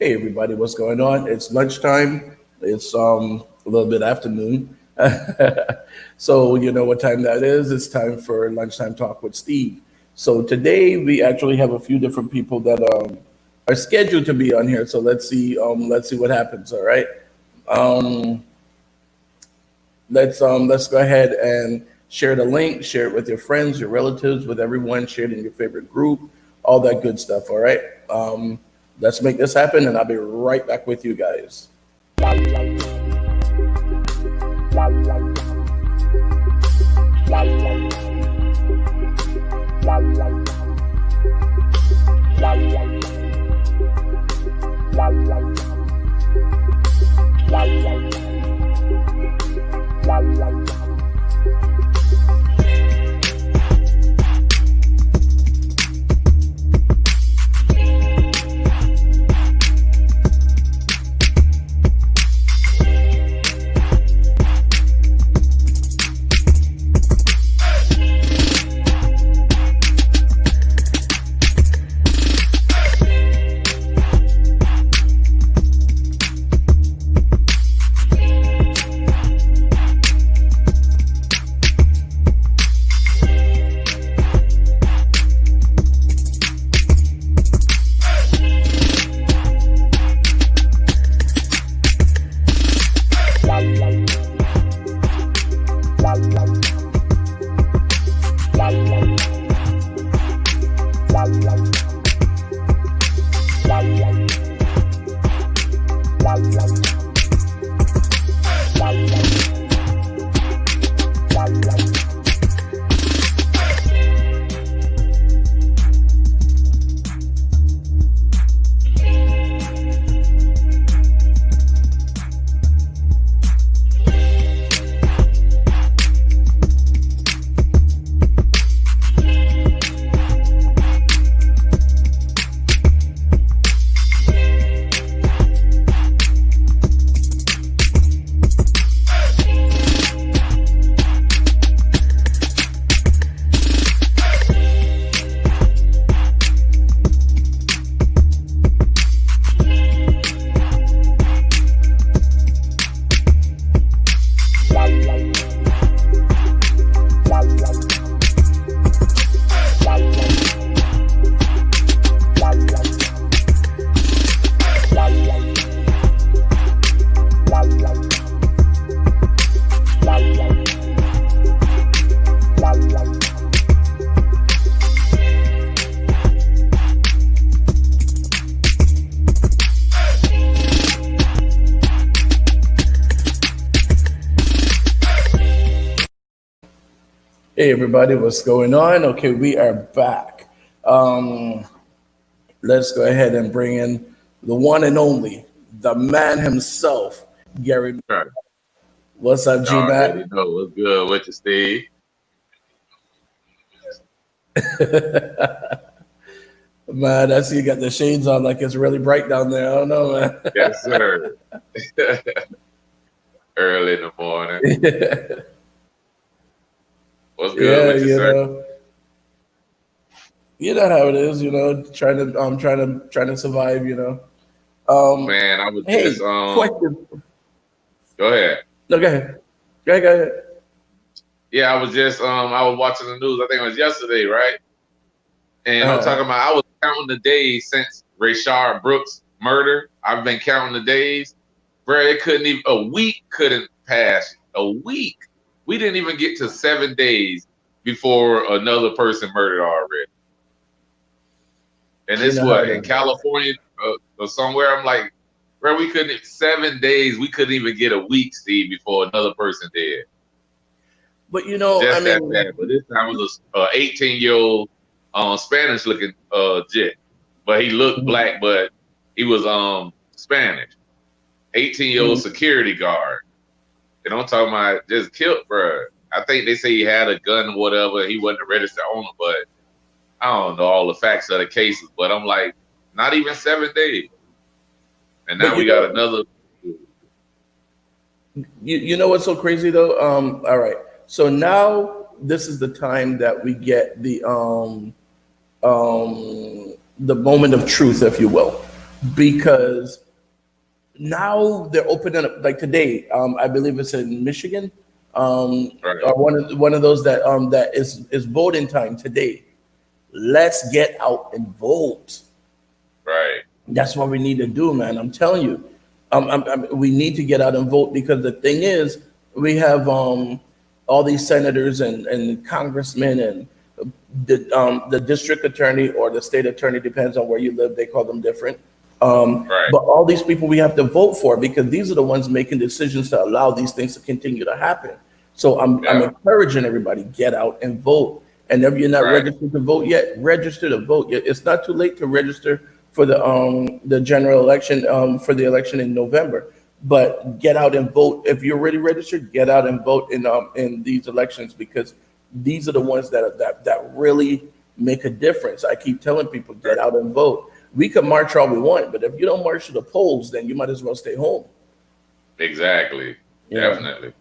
Hey everybody, what's going on? It's lunchtime. It's a little bit afternoon. So you know what time that is. It's time for lunchtime talk with Steve. So today we actually have a few different people that are scheduled to be on here. So let's see what happens. All right. Um, let's go ahead and share the link, share it with your friends, your relatives, with everyone, share it in your favorite group, all that good stuff. All right. Let's make this happen, and I'll be right back with you guys. Hey everybody, what's going on? Okay, we are back. Um, let's go ahead and bring in the one and only, the man himself, Gary. Right. What's up, You G already Mac? know what's good with you, Steve. Man, I see you got the shades on like it's really bright down there. I don't know, Yes, sir. Early in the morning. man. What's good Yeah, with you, sir? you know how it is. Trying to survive. Um, Man, I was just hey, question. go ahead. No, go ahead. Go ahead. Yeah, I was watching the news, I think it was yesterday, right? And I'm Uh, talking about I was counting the days since Rayshard Brooks murder. I've been counting the days. Bro, it couldn't even a week couldn't pass. A week. We didn't even get to 7 days before another person murdered already. And you it's know how what it in is, man. California or somewhere. I'm like, bro, we couldn't 7 days. We couldn't even get a week, Steve, before another person did. But I Just that mean, bad. But this time it was a 18-year-old Spanish looking jit, but he looked mhm, black, but he was Spanish. 18-year-old mhm. security guard. And I'm talking about just killed, bro. I think they say he had a gun, or whatever. He wasn't a registered owner, but I don't know all the facts of the cases. But I'm like, not even 7 days. And But now we got another. you know what's so crazy though? All right. So now this is the time that we get the moment of truth, if you will. because now they're opening up. Like today, I believe it's in Michigan, Right. or one of those that is voting time today. Let's get out and vote. Right. That's what we need to do, man. I'm telling you, we need to get out and vote because the thing is, we have all these senators and congressmen and the district attorney or the state attorney, depends on where you live. They call them different. Right. But all these people we have to vote for because these are the ones making decisions to allow these things to continue to happen. So I'm Yeah. encouraging everybody, get out and vote. And if you're not Right. registered to vote yet, register to vote. It's not too late to register for the general election, for the election in November. But get out and vote. If you're already registered, get out and vote in these elections because these are the ones that really make a difference. I keep telling people, get out and vote. We can march all we want, but if you don't march to the polls, then you might as well stay home. Exactly. Yeah. Definitely.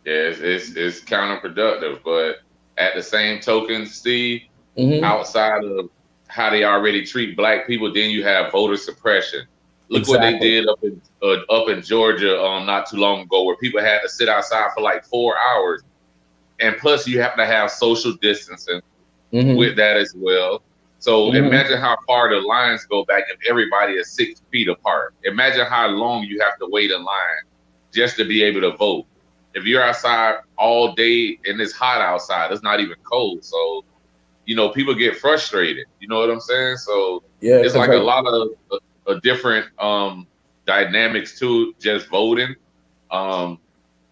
Yeah, it's counterproductive, but at the same token, Steve, Hmm. outside of how they already treat black people, then you have voter suppression. Look what they Exactly. did up in Georgia not too long ago, where people had to sit outside for like 4 hours, and plus you have to have social distancing Hmm. with that as well. So Hmm. imagine how far the lines go back if everybody is 6 feet apart. Imagine how long you have to wait in line just to be able to vote. If you're outside all day and it's hot outside, it's not even cold. So, people get frustrated. You know what I'm saying? So Yeah, it's because like a like, lot of different dynamics to just voting. Um,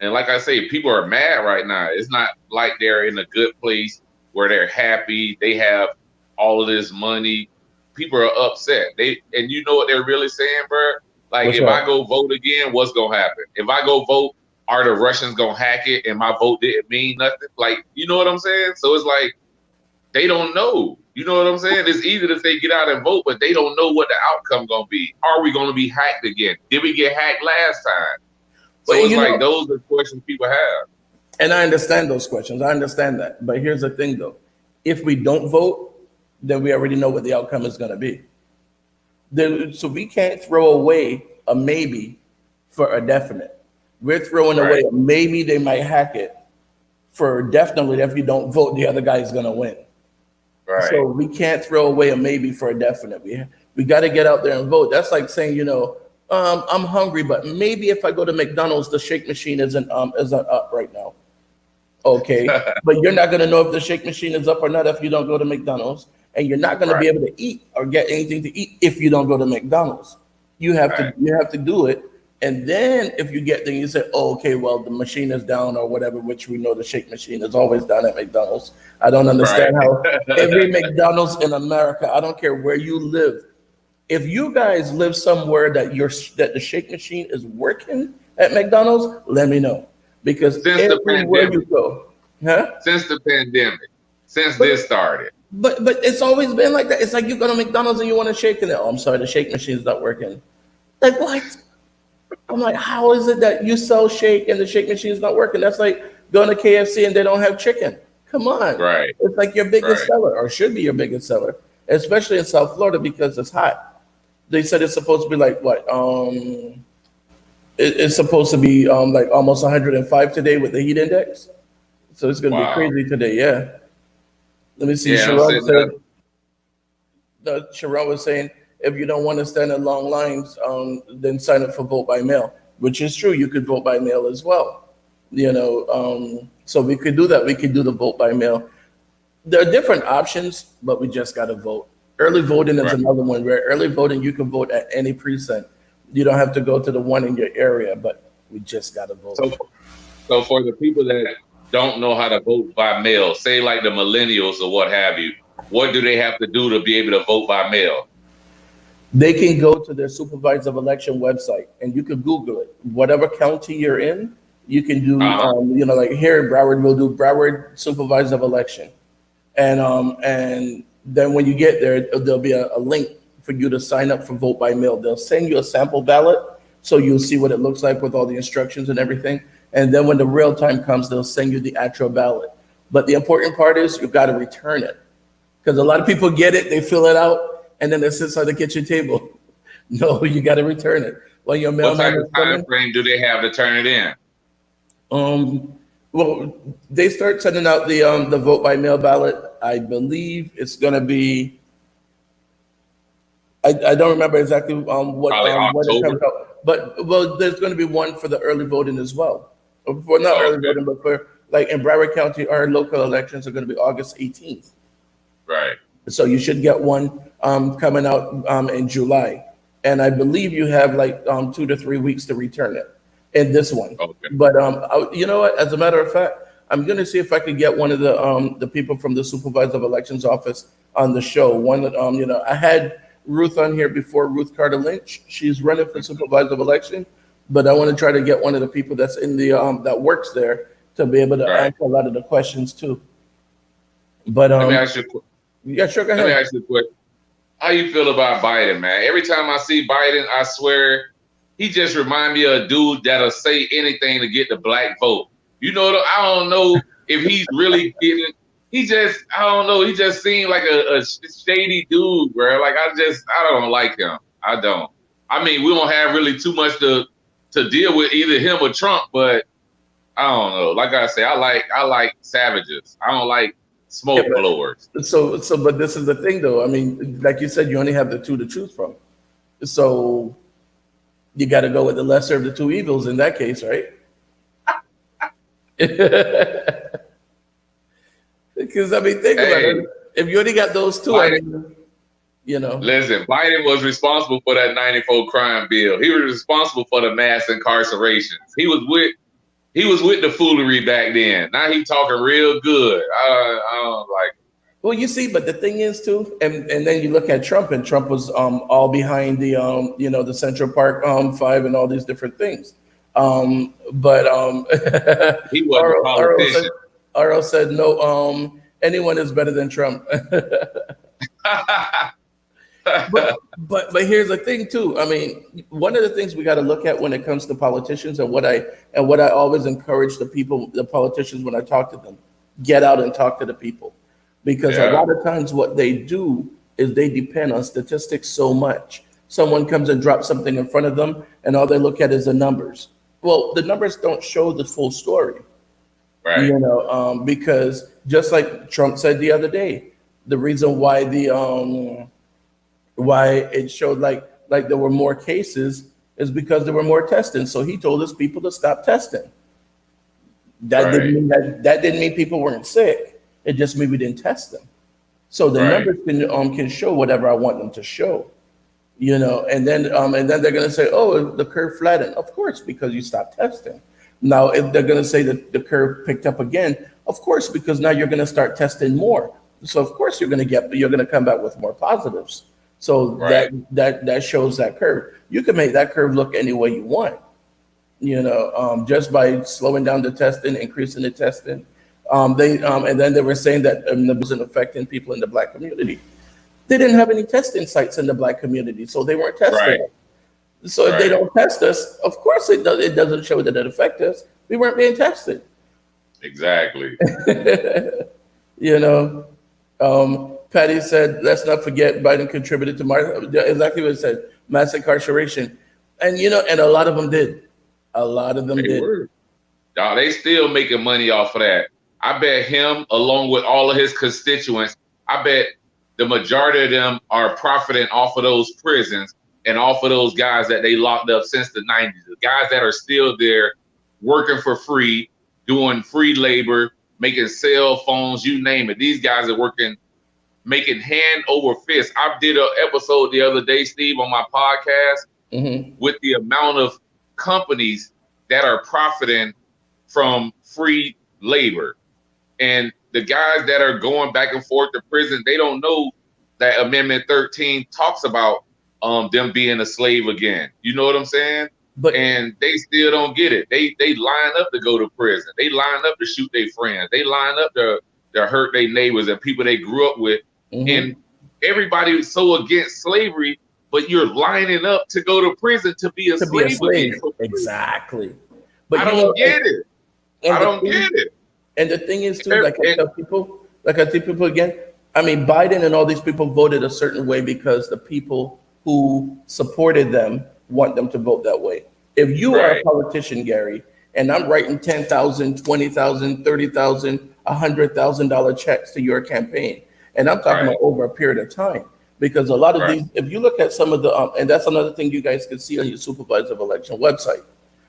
and like I say, people are mad right now. It's not like they're in a good place where they're happy. They have all of this money. People are upset. And you know what they're really saying, bro? Like, what's if I up? go vote again, what's gonna happen? If I go vote, are the Russians gonna hack it and my vote didn't mean nothing? Like, you know what I'm saying? So it's like they don't know. You know what I'm saying? It's easy to say get out and vote, but they don't know what the outcome gonna be. Are we gonna be hacked again? Did we get hacked last time? Well, So it's like those are questions people have. and I understand those questions. I understand that. But here's the thing, though: if we don't vote, then we already know what the outcome is going to be. So we can't throw away a maybe for a definite. We're throwing away Right, a maybe they might hack it for definitely if you don't vote, the other guy is going to win. right, So we can't throw away a maybe for a definite. We got to get out there and vote. That's like saying, I'm hungry, but maybe if I go to McDonald's, the shake machine isn't up right now. Okay, but you're not going to know if the shake machine is up or not if you don't go to McDonald's, and you're not going to be right, able to eat or get anything to eat if you don't go to McDonald's. You have to do it, and then if you get there, you say, "Oh, okay, well the machine is down or whatever," which we know the shake machine is always down at McDonald's. I don't right, understand how every McDonald's in America, I don't care where you live, if you guys live somewhere that the shake machine is working at McDonald's, let me know because since the everywhere you pandemic, go, huh? since the pandemic, since But this started. but it's always been like that. It's like you go to McDonald's and you want a shake and oh, I'm sorry, the shake machine's not working. Like what? I'm like, how is it that you sell shake and the shake machine's not working? That's like going to KFC and they don't have chicken. Come on. Right, It's like your biggest right, seller or should be your biggest seller, especially in South Florida because it's hot. They said it's supposed to be like what? It's supposed to be like almost 105 today with the heat index. So it's going to be wow. crazy today. Yeah. Let me see. Yeah, I'm Sharon sitting up. said, Sharon was saying, if you don't want to stand in long lines, then sign up for vote by mail, which is true. You could vote by mail as well. So we could do that. We could do the vote by mail. There are different options, but we just got to vote. Early voting is Right. another one where early voting, you can vote at any precinct. You don't have to go to the one in your area, but we just got to vote. So, so for the people that don't know how to vote by mail, say like the millennials or what have you, what do they have to do to be able to vote by mail? They can go to their supervisor of election website and you can Google it. Whatever county you're in, you can do, Uh-huh. like here in Broward, we'll do Broward supervisor of election. And then when you get there, there'll be a link for you to sign up for vote by mail. They'll send you a sample ballot so you'll see what it looks like with all the instructions and everything. And then when the real time comes, they'll send you the actual ballot. But the important part is you've got to return it because a lot of people get it, they fill it out, and then it sits on the kitchen table. No, you got to return it. When your What mailman type of is time coming, frame do they have to turn it in? um, well, they start sending out the vote by mail ballot. I believe it's going to be. I don't remember exactly Probably when it October. comes out, but well, there's going to be one for the early voting as well. For not Oh, early okay. voting, but for like in Broward County, our local elections are going to be August 18th. Right. So you should get one coming out in July, and I believe you have like 2 to 3 weeks to return it in this one. Okay. But you know what? As a matter of fact, I'm going to see if I could get one of the people from the supervisor of elections office on the show. One that I had Ruth on here before, Ruth Carter Lynch. She's running for supervisor of election, but I want to try to get one of the people that's in the that works there to be able to Right. answer a lot of the questions too. But Let me ask you. yeah, sure, go Let me ahead. ask you a question. How you feel about Biden, man? Every time I see Biden, I swear he just remind me of a dude that'll say anything to get the black vote. I don't know if he's really getting. I don't know. He just seemed like a shady dude, bro. Like I don't like him. I don't. I mean, we don't have really too much to deal with either him or Trump, but I don't know. Like I say, I like savages. I don't like Yeah, smoke blowers. but this is the thing, though. I mean, like you said, you only have the two to choose from. So you got to go with the lesser of the two evils in that case, right? Because I mean, think about Hey, it. If you only got those two, I Biden. mean, you know. Listen, Biden was responsible for that 94 crime bill. He was responsible for the mass incarcerations. He was with the foolery back then. Now he talking real good. I don't like it. Well, you see, but the thing is too, and then you look at Trump, and Trump was all behind the Central Park Five and all these different things. But He wasn't a RO said politician. no. Anyone is better than Trump. But here's the thing too. I mean, one of the things we got to look at when it comes to politicians, and what I always encourage the politicians when I talk to them, get out and talk to the people, because a Yeah, lot of times what they do is they depend on statistics so much. Someone comes and drops something in front of them, and all they look at is the numbers. Well, the numbers don't show the full story, right, because just like Trump said the other day, the reason why it showed like there were more cases is because there were more testing. So he told his people to stop testing. right, That didn't mean people weren't sick. It just mean we didn't test them. So the right, numbers can show whatever I want them to show, and then they're gonna say, oh, the curve flattened. Of course, because you stopped testing. Now, if they're gonna say that the curve picked up again, of course, because now you're gonna start testing more. So of course you're gonna come back with more positives. So right, that shows that curve. You can make that curve look any way you want, just by slowing down the testing, increasing the testing. And then they were saying that it wasn't affecting people in the black community. They didn't have any testing sites in the black community, so they weren't right, testing us. So if they right. don't test us, of course it doesn't show that it affects us. We weren't being tested. Exactly. You know, Patty said, let's not forget Biden contributed to exactly what it said, mass incarceration. And a lot of them did. A lot of them They did. were. Dog, they still making money off of that. I bet him, along with all of his constituents, I bet the majority of them are profiting off of those prisons and off of those guys that they locked up since the 90s. The guys that are still there working for free, doing free labor, making cell phones, you name it. These guys are working, making hand over fist. I did an episode the other day, Steve, on my podcast Hmm. with the amount of companies that are profiting from free labor. And the guys that are going back and forth to prison, they don't know that Amendment 13 talks about them being a slave again. You know what I'm saying? But And they still don't get it. They line up to go to prison. They line up to shoot their friends. They line up to hurt their neighbors and people they grew up with. mhm, And everybody is so against slavery, but you're lining up to go to prison to be a to be a slave again slave, for free. exactly. I But don't get it. I and the don't thing get it. and the thing is too, And, and like I tell people again. I mean, Biden and all these people voted a certain way because the people who supported them want them to vote that way. If you are a Right. politician, Gary, and I'm writing 10,000, 20,000, 30,000, $100,000 checks to your campaign, and I'm talking Right. about over a period of time, because a lot of Right. these, if you look at some of the, and that's another thing you guys can see on your supervisor of election website,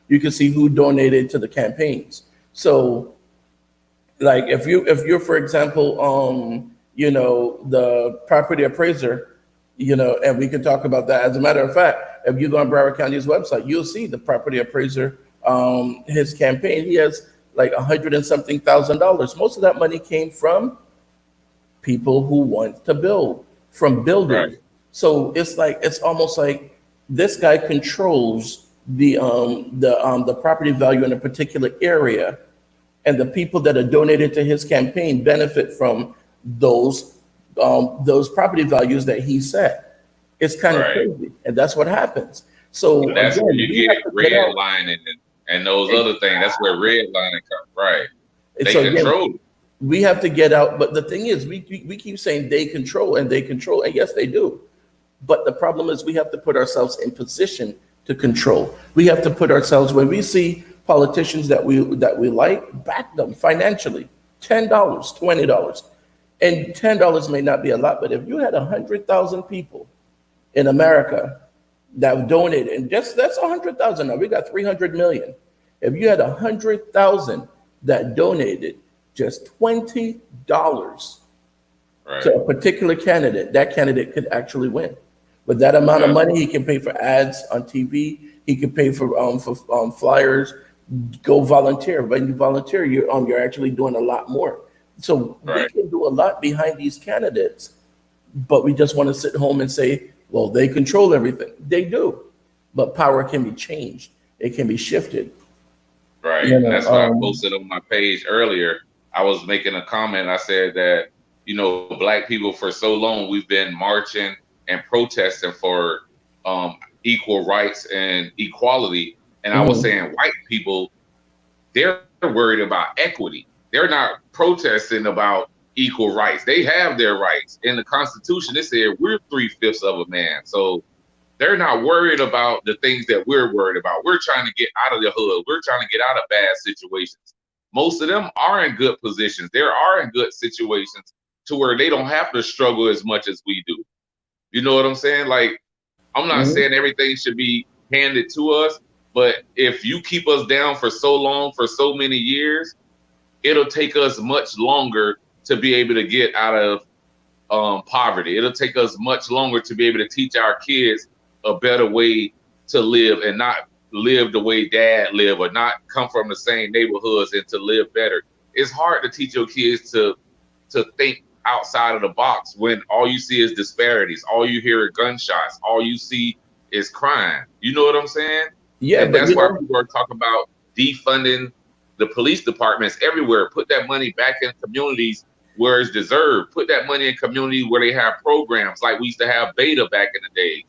you can see who donated to the campaigns. So like if you're for example the property appraiser, and we can talk about that. As a matter of fact, if you go on Broward County's website, you'll see the property appraiser, his campaign, he has like 100 and something $1,000. Most of that money came from people who want to build, from Right. builders. So it's almost like this guy controls the property value in a particular area, and the people that are donated to his campaign benefit from those property values that he set. It's kind of Right. crazy, and that's what happens. So And that's where again, you we get have to get out. redlining and those other things. That's where redlining comes. Right. They So again, control it. we have to get out. But the thing is, we keep saying they control and they control, and yes, they do. But the problem is we have to put ourselves in position to control. We have to put ourselves, when we see politicians that we like, back them financially. $10, $20. And $10 may not be a lot, but if you had 100,000 people in America that donated, and just that's 100,000 now, we got 300 million. If you had 100,000 that donated just $20 Right. to a particular candidate, that candidate could actually win. With that amount of Yeah. money, he can pay for ads on TV. He can pay for flyers. Go volunteer. When you volunteer, you're actually doing a lot more. So we Right. can do a lot behind these candidates, but we just want to sit home and say, well, they control everything. They do, but power can be changed. It can be shifted. Right. You And know, that's why I posted on my page earlier. I was making a comment. I said that, Black people for so long, we've been marching and protesting for equal rights and equality. And I was mhm, saying white people, they're worried about equity. They're not protesting about equal rights. They have their rights. In the Constitution, it said we're 3/5 of a man. So they're not worried about the things that we're worried about. We're trying to get out of the hood. We're trying to get out of bad situations. Most of them are in good positions. They are in good situations to where they don't have to struggle as much as we do. You know what I'm saying? Like, I'm not mhm. saying everything should be handed to us, but if you keep us down for so long, for so many years, it'll take us much longer to be able to get out of poverty. It'll take us much longer to be able to teach our kids a better way to live and not live the way dad lived, or not come from the same neighborhoods and to live better. It's hard to teach your kids to think outside of the box when all you see is disparities, all you hear are gunshots, all you see is crime. You know what I'm saying? Yeah, And but that's why people are talking about defunding the police departments everywhere. Put that money back in communities where it's deserved. Put that money in communities where they have programs like we used to have Beta back in the days.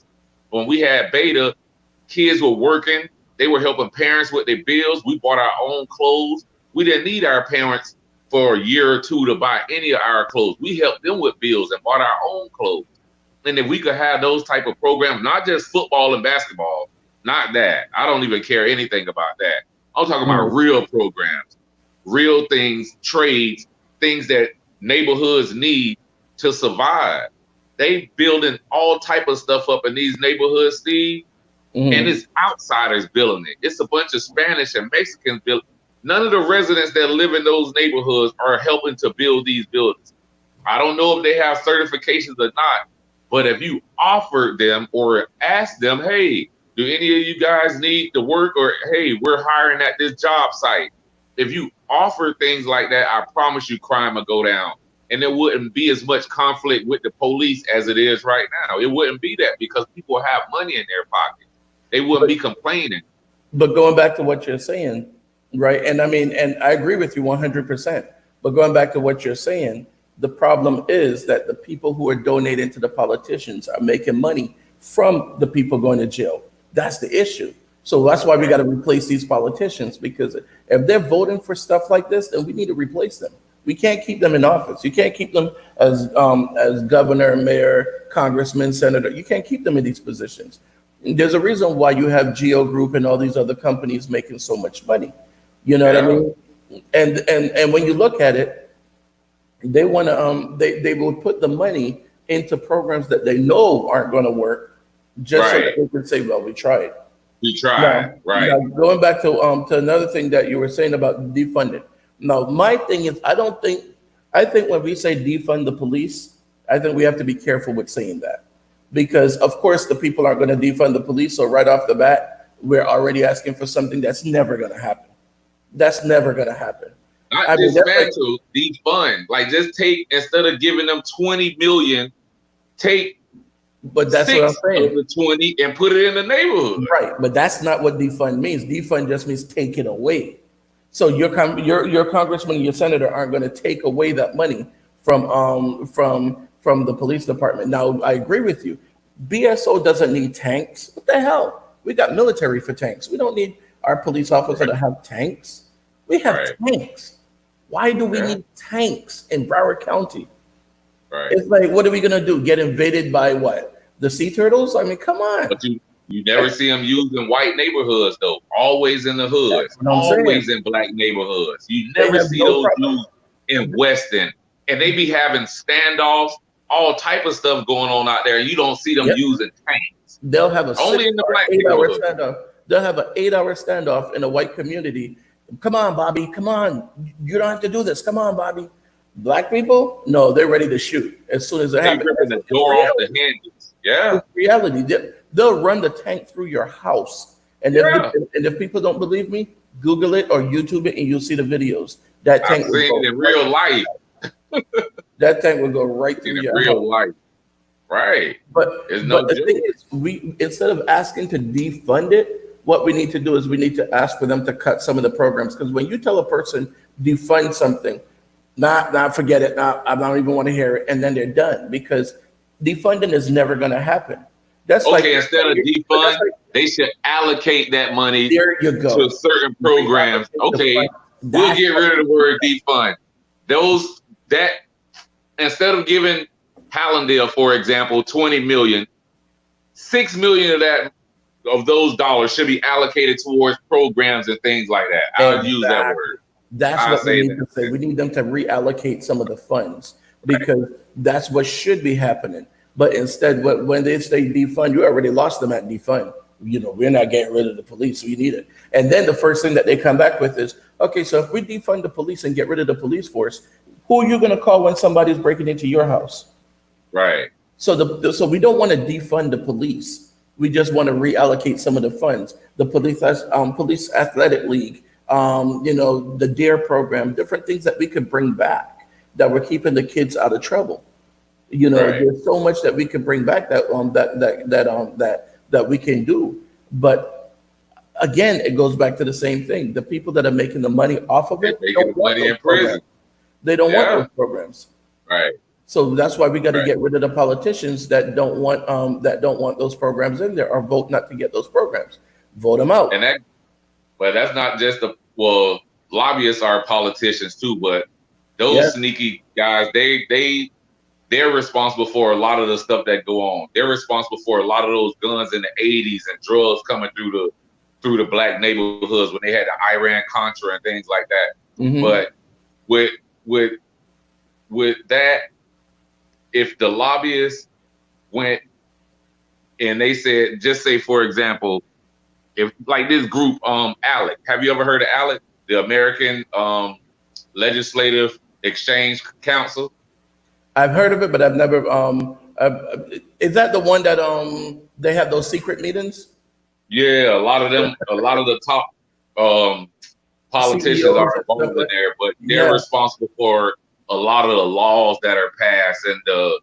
When we had Beta, kids were working. They were helping parents with their bills. We bought our own clothes. We didn't need our parents for a year or two to buy any of our clothes. We helped them with bills and bought our own clothes. And if we could have those type of programs, not just football and basketball, not that. I don't even care anything about that. I'm talking about mhm, real programs, real things, trades, things that neighborhoods need to survive. They building all type of stuff up in these neighborhoods, Steve, and mhm. it's outsiders building it. It's a bunch of Spanish and Mexicans building. None of the residents that live in those neighborhoods are helping to build these buildings. I don't know if they have certifications or not, but if you offered them or asked them, hey, do any of you guys need to work? Or hey, we're hiring at this job site. If you offer things like that, I promise you crime will go down. And there wouldn't be as much conflict with the police as it is right now. It wouldn't be that because people have money in their pockets. They wouldn't But be complaining. but going back to what you're saying, right? And I mean, and I agree with you 100%. But going back to what you're saying, the problem is that the people who are donating to the politicians are making money from the people going to jail. That's the issue. So that's why we got to replace these politicians, because if they're voting for stuff like this, then we need to replace them. We can't keep them in office. You can't keep them as governor, mayor, congressman, senator. You can't keep them in these positions. There's a reason why you have Geo Group and all these other companies making so much money. You know what I Yeah. mean? And when you look at it, they want to they will put the money into programs that they know aren't going to work, just so that Right. they can say, "Well, we tried." We tried. Now, Right. going back to another thing that you were saying about defunding. Now, my thing is, I think when we say defund the police, I think we have to be careful with saying that, because of course the people aren't going to defund the police. So right off the bat, we're already asking for something that's never going to happen. That's never going to happen. Not I mean, that's like, dismantle, defund. Like just take instead of giving them 20 million, take but that's what I'm 6 of saying. the 20 and put it in the neighborhood. Right, but that's not what defund means. Defund just means take it away. So your congressman and your senator aren't going to take away that money from the police department. Now, I agree with you. BSO doesn't need tanks. What the hell? We got military for tanks. We don't need our police officer to have tanks. We have Right. tanks. Why do we Yeah. need tanks in Broward County? Right. It's like, what are we going to do? Get invaded by what? The sea turtles? I mean, come on. But you never see them used in white neighborhoods though. Always in the hoods. That's what I'm saying. Always in black neighborhoods. You They never have see no those problem. used in Weston. And they be having standoffs, all type of stuff going on out there. You don't see them Yep. using tanks. They'll have a Only six in the or black 8 hour neighborhood. standoff. They'll have an 8 hour standoff in a white community. Come on, Bobby. Come on. You don't have to do this. Come on, Bobby. Black people, no, they're ready to shoot as soon as it They happens. ripping the door off the hinges. Yeah. It's reality. They'll run the tank through your house. And Yeah. if people don't believe me, Google it or YouTube it, and you'll see the videos. That I've tank will seen go it in real life. that tank will go right In through your house. real life. Right. But It's no the joke. thing is, we instead of asking to defund it, what we need to do is we need to ask for them to cut some of the programs. Because when you tell a person defund something, not forget it, I don't even want to hear it, and then they're done, because defunding is never going to happen. That's like, Okay, instead of that's defund, like, they should allocate that money there you go. to certain programs. Reallocate the Okay, funds. we'll That's get what rid of the word defund. Those that instead of giving Hallandale, for example, 20 million, 6 million of those dollars should be allocated towards programs and things like that. I'll use that Exactly. word. That's I'll what we say need that. to say. We need them to reallocate some of the funds, because that's what should be happening. But instead, when they say defund, you already lost them at defund. You know, we're not getting rid of the police. We need it. And then the first thing that they come back with is, okay, so if we defund the police and get rid of the police force, who are you going to call when somebody's breaking into your house? Right. So we don't want to defund the police. We just want to reallocate some of the funds. The police athletic league, the DARE program, different things that we could bring back that were keeping the kids out of trouble. You know, Right. there's so much that we can bring back that we can do. But again, it goes back to the same thing. The people that are making the money off of it, They're making don't want money in those programs. prison. They don't want Yeah. those programs. Right. So that's why we got to Right. get rid of the politicians that don't want those programs in there, or vote not to get those programs. Vote them out. And that's not just lobbyists are politicians too, but those Yeah. sneaky guys, they're responsible for a lot of the stuff that go on. They're responsible for a lot of those guns in the 80s and drugs coming through the black neighborhoods when they had the Iran Contra and things like that. Mhm. But with that, if the lobbyists went and they said, just say for example, if like this group, ALEC, have you ever heard of ALEC, the American Legislative Exchange Council? I've heard of it, but I've never. Is that the one that they have those secret meetings? Yeah, a lot of the top politicians CEOs are and involved stuff in like- there, but they're Yeah. responsible for a lot of the laws that are passed and the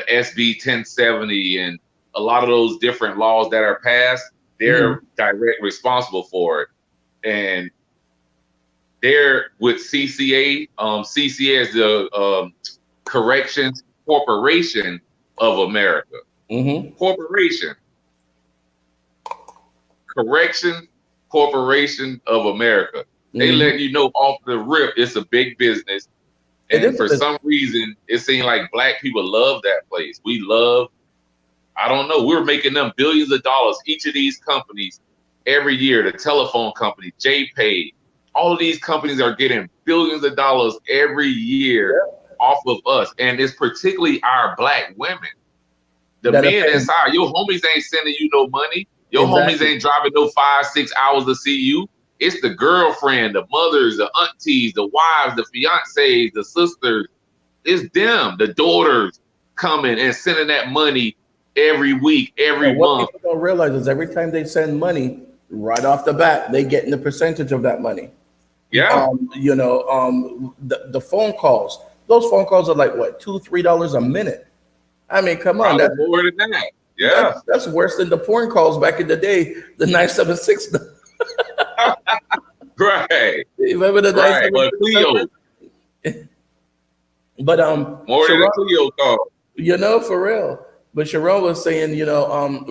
SB 1070 and a lot of those different laws that are passed. They're direct responsible for it, and they're with CCA. CCA is the Corrections Corporation of America. Mm-hmm. Correction Corporation of America. They Mhm. let you know off the rip, it's a big business. It And is a for business. some reason, it seemed like black people love that place. We love, I don't know, we're making them billions of dollars, each of these companies every year. The telephone company, JPay, all of these companies are getting billions of dollars every year off of us. And it's particularly our black women. The That are men paying. inside, your homies ain't sending you no money. Your homies Exactly. ain't driving no 5, 6 hours to see you. It's the girlfriend, the mothers, the aunties, the wives, the fiancés, the sisters. It's them, the daughters coming and sending that money every week, And every what month. people don't realize is every time they send money, right off the bat, they getting the percentage of that money. Yeah, The phone calls. Those phone calls are like what, $2, $3 a minute. I mean, come on, probably more than that. Yeah, that's worse than the porn calls back in the day. The 976. right, Remember the right. But 976 Cleo, numbers? But more than a Sharon, Cleo call. for real. But Sharon was saying,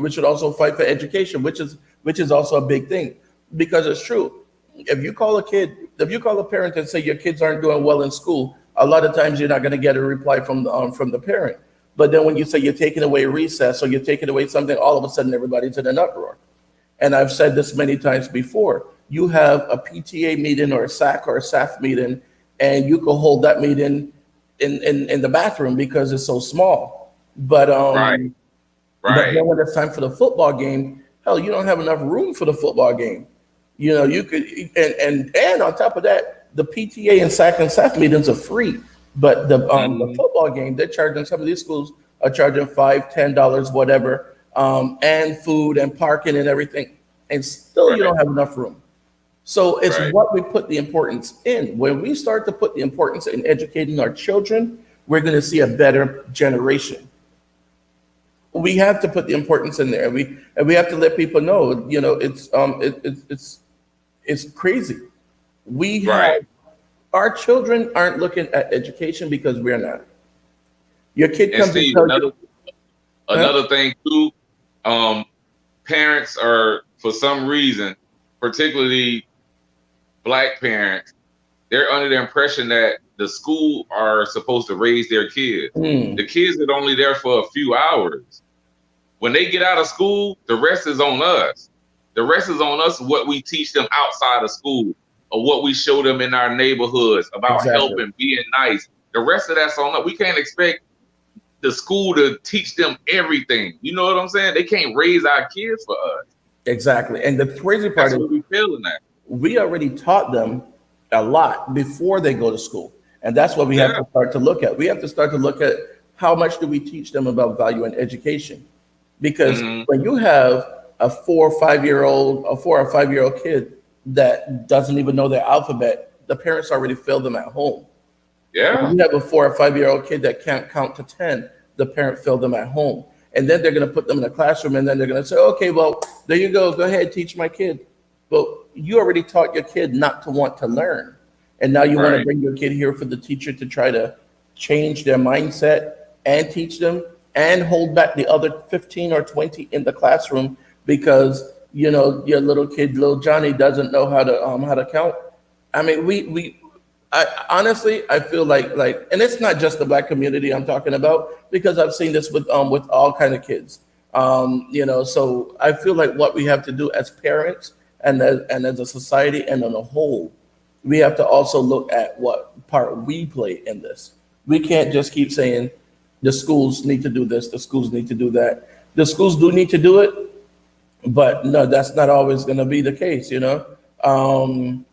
we should also fight for education, which is also a big thing because it's true. If you call a parent and say your kids aren't doing well in school, a lot of times you're not going to get a reply from the parent. But then when you say you're taking away recess or you're taking away something, all of a sudden everybody's in an uproar. And I've said this many times before. You have a PTA meeting or a SAC or a SAF meeting, and you can hold that meeting in the bathroom because it's so small. But Right, um, but right. then when it's time for the football game, hell, you don't have enough room for the football game. You could, and on top of that, the PTA and SAC and SAF meetings are free. But the Mhm. football game, they're charging. Some of these schools are charging $5, $10, whatever, and food and parking and everything, and still you Right, don't have enough room. So it's right, what we put the importance in. When we start to put the importance in educating our children, we're going to see a better generation. We have to put the importance in there. We have to let people know. It's crazy. We have right. our children aren't looking at education because we're not. Your kid And comes and Steve, tells you, huh? another thing too, um, parents are for some reason, particularly black parents, they're under the impression that the school are supposed to raise their kids. Hmm, The kids are only there for a few hours. When they get out of school, the rest is on us. The rest is on us what we teach them outside of school or what we show them in our neighborhoods about exactly. helping, being nice. The rest of that's on us. We can't expect the school to teach them everything. You know what I'm saying? They can't raise our kids for us. Exactly. And the crazy part That's is what we feeling at. we already taught them a lot before they go to school. And that's what we have Yeah. to start to look at. We have to start to look at how much do we teach them about value and education. Because Hmm. when you have a 4 or 5 year old kid that doesn't even know their alphabet, the parents already failed them at home. When Yeah. you have a 4 or 5 year old kid that can't count to 10, the parent failed them at home. And then they're going to put them in a classroom and then they're going to say, okay, well, there you go. Go ahead, teach my kid. Well, you already taught your kid not to want to learn. And now you want to Right. bring your kid here for the teacher to try to change their mindset and teach them and hold back the other 15 or 20 in the classroom because, your little kid, little Johnny, doesn't know how to count. I mean, I honestly, I feel like, and it's not just the black community I'm talking about because I've seen this with all kind of kids. So I feel like what we have to do as parents and as a society and on a whole, we have to also look at what part we play in this. We can't just keep saying the schools need to do this, the schools need to do that. The schools do need to do it, but no, that's not always going to be the case. Um,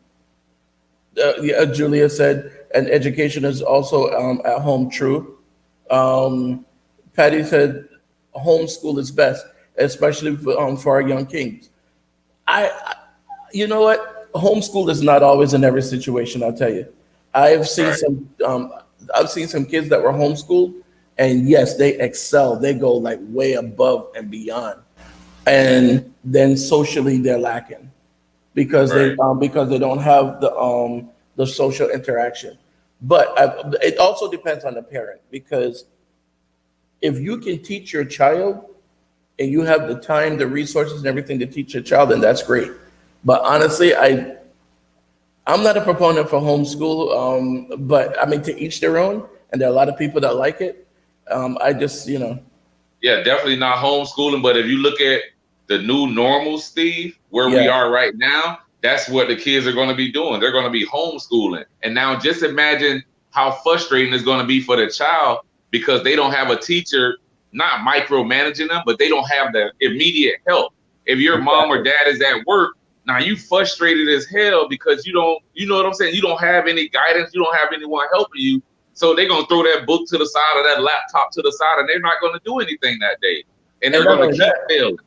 yeah, Julia said, and education is also at home true. Um, Patty said, homeschool is best, especially for our young kings. You know what? Homeschool is not always in every situation. I'll tell you. I've seen Right. some. Um, I've seen some kids that were homeschooled, and yes, they excel. They go like way above and beyond. And then socially, they're lacking Right. because they don't have the social interaction. But it also depends on the parent because if you can teach your child and you have the time, the resources, and everything to teach your child, then that's great. But honestly, I'm not a proponent for homeschool, but I mean, to each their own. And there are a lot of people that like it. I just, Yeah, definitely not homeschooling. But if you look at the new normal, Steve, where we yeah, are right now, that's what the kids are going to be doing. They're going to be homeschooling. And now just imagine how frustrating it's going to be for the child because they don't have a teacher, not micromanaging them, but they don't have the immediate help. If your mom or exactly. dad is at work, now you frustrated as hell because you don't, you know what I'm saying? You don't have any guidance. You don't have anyone helping you. So they're gonna throw that book to the side or that laptop to the side, and they're not gonna do anything that day, and And they're not gonna only keep that, failing.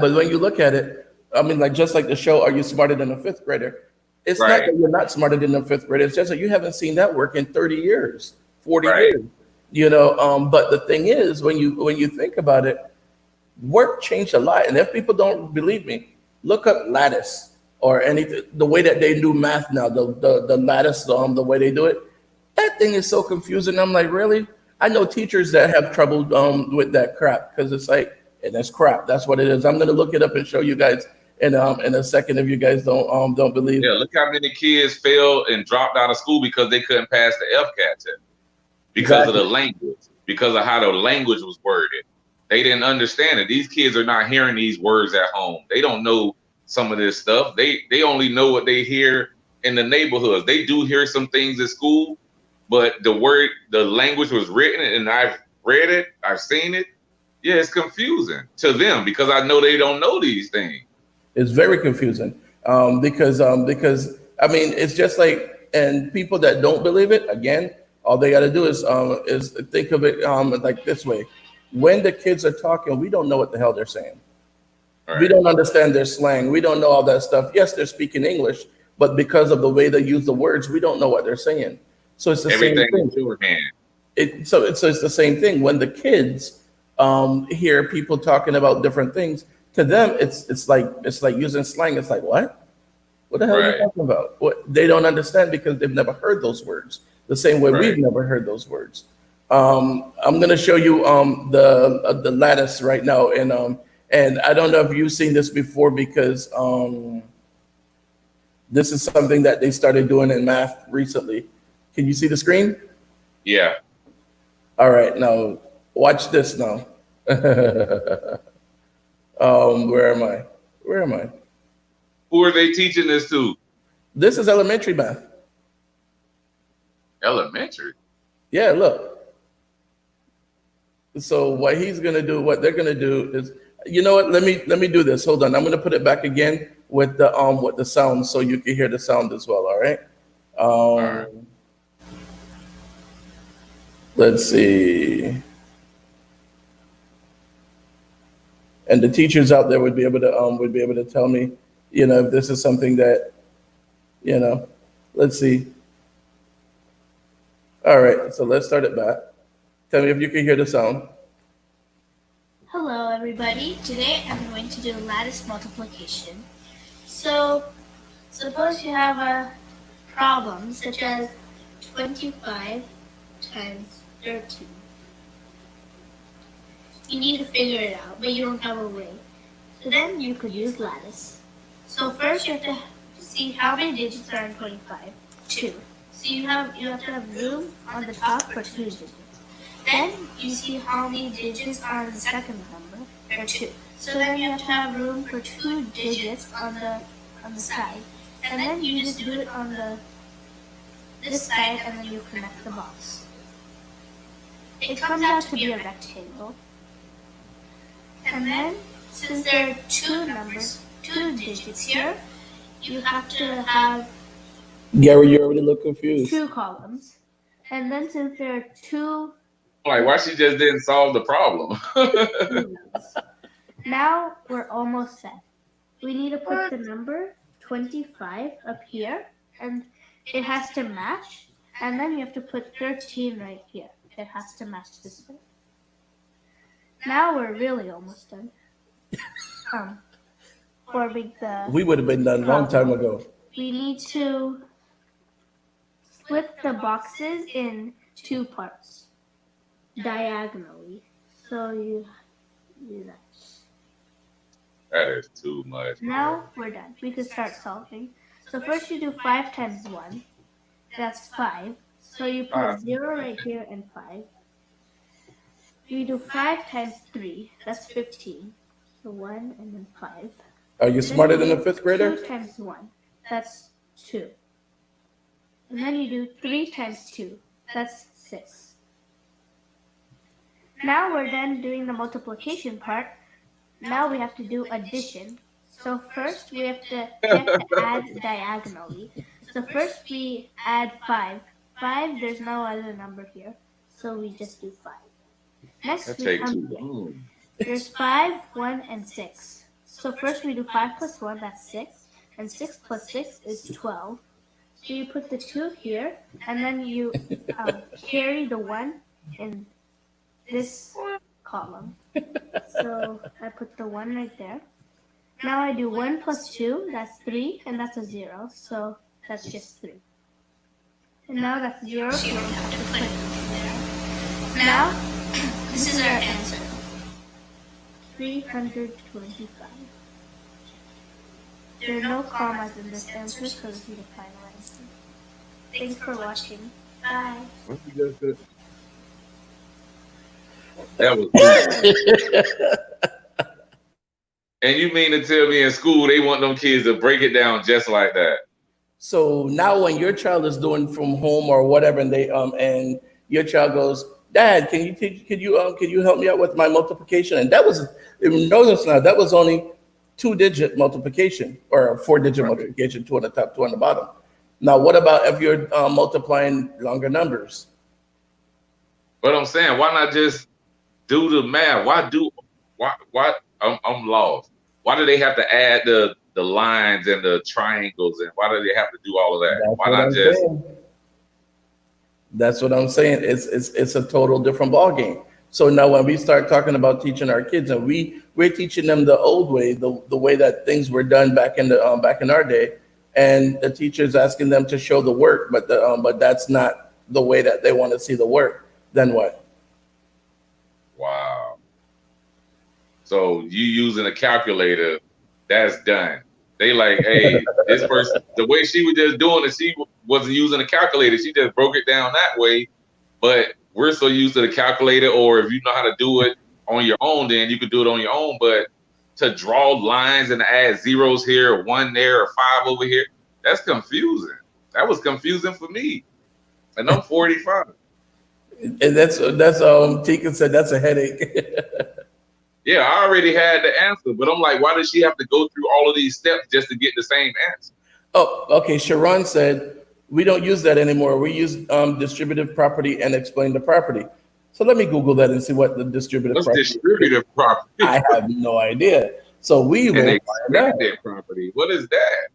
but when you look at it, I mean, like just like the show, Are You Smarter Than a Fifth Grader? It's not Right, that you're not smarter than a fifth grader. It's just that you haven't seen that work in 30 years, 40 right. years. But the thing is, when you think about it, work changed a lot. And if people don't believe me, look up lattice or anything. The way that they do math now, the lattice, the way they do it, that thing is so confusing. I'm like, really? I know teachers that have trouble with that crap because it's like, and that's crap. That's what it is. I'm gonna look it up and show you guys in a second if you guys don't believe. Yeah, look how many kids failed and dropped out of school because they couldn't pass the FCAT test because of Exactly. the language, because of how the language was worded. They didn't understand it. These kids are not hearing these words at home. They don't know some of this stuff. They only know what they hear in the neighborhoods. They do hear some things at school, but the language was written, and I've read it, I've seen it. Yeah, it's confusing to them because I know they don't know these things. It's very confusing because I mean it's just like, and people that don't believe it, again, all they got to do is think of it like this way: when the kids are talking, we don't know what the hell they're saying. All We right, don't understand their slang. We don't know all that stuff. Yes, they're speaking English, but because of the way they use the words, we don't know what they're saying. So it's the same everything is thing. shorthand. So it's the same thing when the kids hear people talking about different things. To them, it's like using slang. It's like, what the hell are you Right, talking about? What, they don't understand because they've never heard those words the same way we've right. never heard those words. I'm going to show you the lattice right now, and I don't know if you've seen this before because this is something that they started doing in math recently. Can you see the screen? Yeah. All right, now watch this now. Where am I? Where am I? Who are they teaching this to? This is elementary math. Elementary. Yeah, look. So what they're gonna do is, you know what? Let me do this. Hold on. I'm gonna put it back again with the sound so you can hear the sound as well. All right. All right. Um, let's see. And the teachers out there would be able to tell me, if this is something that you know. Let's see. All right. So let's start it back. Tell me if you can hear the sound. Hello everybody, today I'm going to do lattice multiplication. So, suppose you have a problem such as 25 times 13. You need to figure it out, but you don't have a way. So then you could use lattice. So first you have to see how many digits are in 25. 2. So you have to have room on the top for 2 digits. Then you see how many digits are in the second number. There are 2. So then you have to have room for 2 digits on the side. And then you just do it on this side and then you connect the box. It comes out to be a rectangle. And then since there are 2 digits here, you have to have Gary, you already look confused. 2 columns. And then since there are 2 Like, why she just didn't solve the problem? rows, now we're almost set. We need to put the number 25 up here, and it has to match. And then you have to put 13 right here. It has to match this way. Now we're really almost done. Forming the We would have been done a long time problem. ago. We need to split the boxes in 2 parts diagonally. So you do that. That is too much, bro. Now we're done. We can start solving. So first you do 5 times 1. That's 5. So you put 0 right here and 5. You do 5 times 3. That's 15. So 1 and then 5. Are you Then smarter you than a do fifth 2 grader? times 1. That's 2. And then you do 3 times 2. That's 6. Now we're done doing the multiplication part. Now we have to do addition. So first we have to add diagonally. So first we add 5. 5, there's no other number here. So we just do 5. Next That we take come too here. long. There's 5, 1, and 6. So first we do 5 plus 1, that's 6. And 6 plus 6 is 12. So you put the 2 here, and then you carry the 1 in this column. So I put the 1 right there. Now I do 1 plus 2, that's 3, and that's a 0. So that's just 3. And now that's 0, so you have to put it there. Now, this is our answer. 325. There are no commas in this answer, so this is the final answer. Thanks for watching. Bye. What you just said? That was easy. And you mean to tell me in school they want them kids to break it down just like that? So now when your child is doing from home or whatever, and your child goes, Dad, can you help me out with my multiplication? And that was, notice now, that was only 2-digit multiplication or a 4-digit Right. multiplication, 2 on the top, 2 on the bottom. Now, what about if you're multiplying longer numbers? But I'm saying, why not just do the math? Why I'm lost. Why do they have to add the lines and the triangles, and why do they have to do all of that? That's Why what not I'm just saying. That's what I'm saying. It's a total different ball game. So now when we start talking about teaching our kids, and we're teaching them the old way, the way that things were done back in our day, and the teacher's asking them to show the work, but that's not the way that they want to see the work. Then what? wow? So you using a calculator, that's done. They like, hey, this person, the way she was just doing it, she wasn't using a calculator. She just broke it down that way. But we're so used to the calculator, or if you know how to do it on your own, then you could do it on your own. But to draw lines and add zeros here, 1 there, or 5 over here, that's confusing. That was confusing for me. And I'm 45. And that's Tika said that's a headache. Yeah, I already had the answer, but I'm like, why does she have to go through all of these steps just to get the same answer? Oh, okay. Sharon said we don't use that anymore. We use distributive property and explain the property. So let me Google that and see what the distributive What's property is. distributive property? I have no idea. So we And will find out. expanded property. What is that?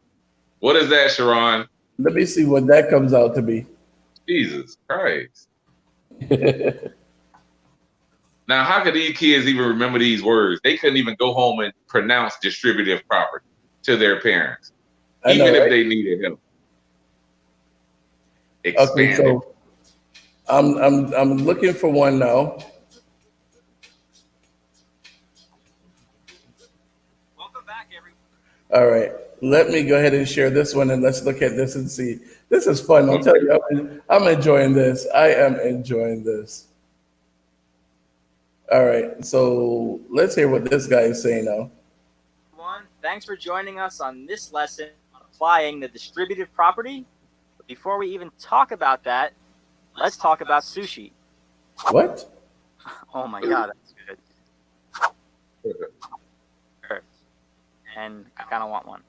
What is that, Sharon? Let me see what that comes out to be. Jesus Christ. Now, how could these kids even remember these words? They couldn't even go home and pronounce distributive property to their parents, I know, even if right? they needed help. Okay, Expanded. so I'm looking for one now. Welcome back, everyone. All right, let me go ahead and share this one, and let's look at this and see. This is fun. I'll tell you, I'm enjoying this. I am enjoying this. All right, so let's hear what this guy is saying now. Everyone, thanks for joining us on this lesson on applying the distributive property. But before we even talk about that, let's talk about sushi. What? Oh my God, that's good. And I kind of want one.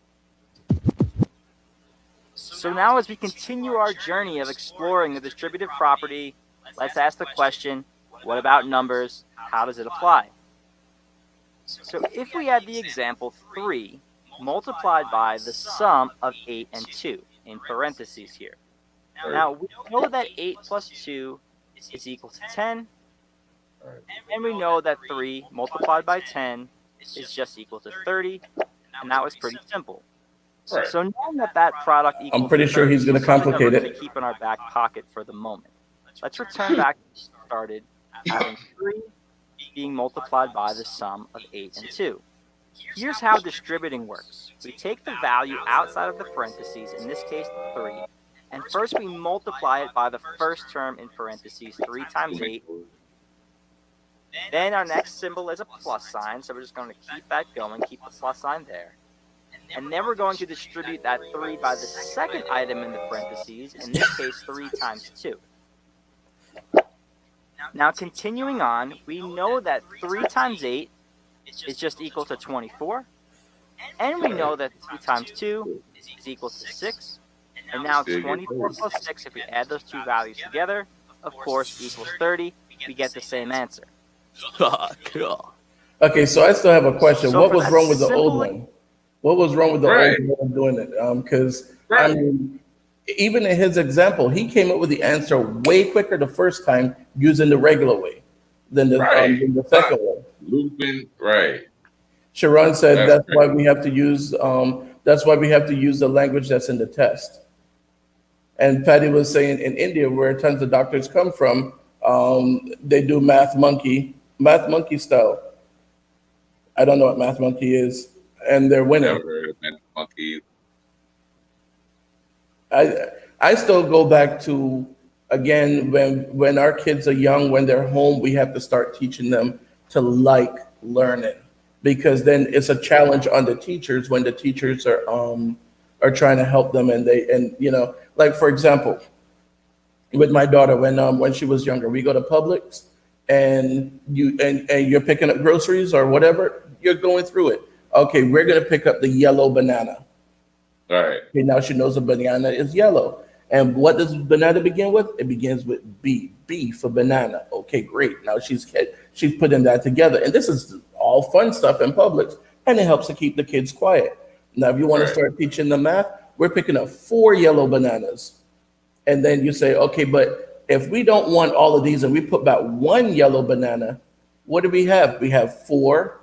So now as we continue our journey of exploring the distributive property, let's ask the question, what about numbers? How does it apply? So if we had the example 3 multiplied by the sum of 8 and 2, in parentheses here. Now, we know that 8 plus 2 is equal to 10, and we know that 3 multiplied by 10 is just equal to 30, and that was pretty simple. Right. So knowing that that product equals I'm pretty sure he's going to complicate we're going to it. keep in our back pocket for the moment. Let's return back to started having 3 being multiplied by the sum of 8 and 2. Here's how distributing works. We take the value outside of the parentheses, in this case 3, and first we multiply it by the first term in parentheses, 3 times 8. Then our next symbol is a plus sign, so we're just going to keep that going, keep the plus sign there. And then we're going to distribute that 3 by the second item in the parentheses, in this case 3 times 2. Now continuing on, we know that 3 times 8 is just equal to 24, and we know that 3 times 2 is equal to 6, and now 24 plus 6, if we add those two values together, of course, equals 30. We get the same answer. Okay, so I still have a question. So What for was that wrong with the simple- old one? What was wrong with the Right. old way of doing it? Because Right. I mean, even in his example, he came up with the answer way quicker the first time using the regular way than Right. than the second one. Looping, right. Sharon said That's that's why we have to use the language that's in the test. And Patty was saying in India, where tons of doctors come from, they do math monkey style. I don't know what math monkey is, and they're winning. Never heard of that monkey. I still go back to, again, when our kids are young, when they're home, we have to start teaching them to like learning, because then it's a challenge on the teachers when the teachers are trying to help them, and like for example, with my daughter, when she was younger, we go to Publix, and you're picking up groceries or whatever, you're going through it. Okay, we're gonna pick up the yellow banana. Right. Okay, now she knows a banana is yellow. And what does banana begin with? It begins with B. B for banana. Okay, great. Now she's putting that together. And this is all fun stuff in Publix, and it helps to keep the kids quiet. Now, if you want to Right. start teaching them math, we're picking up 4 yellow bananas. And then you say, okay, but if we don't want all of these and we put back 1 yellow banana, what do we have? We have 4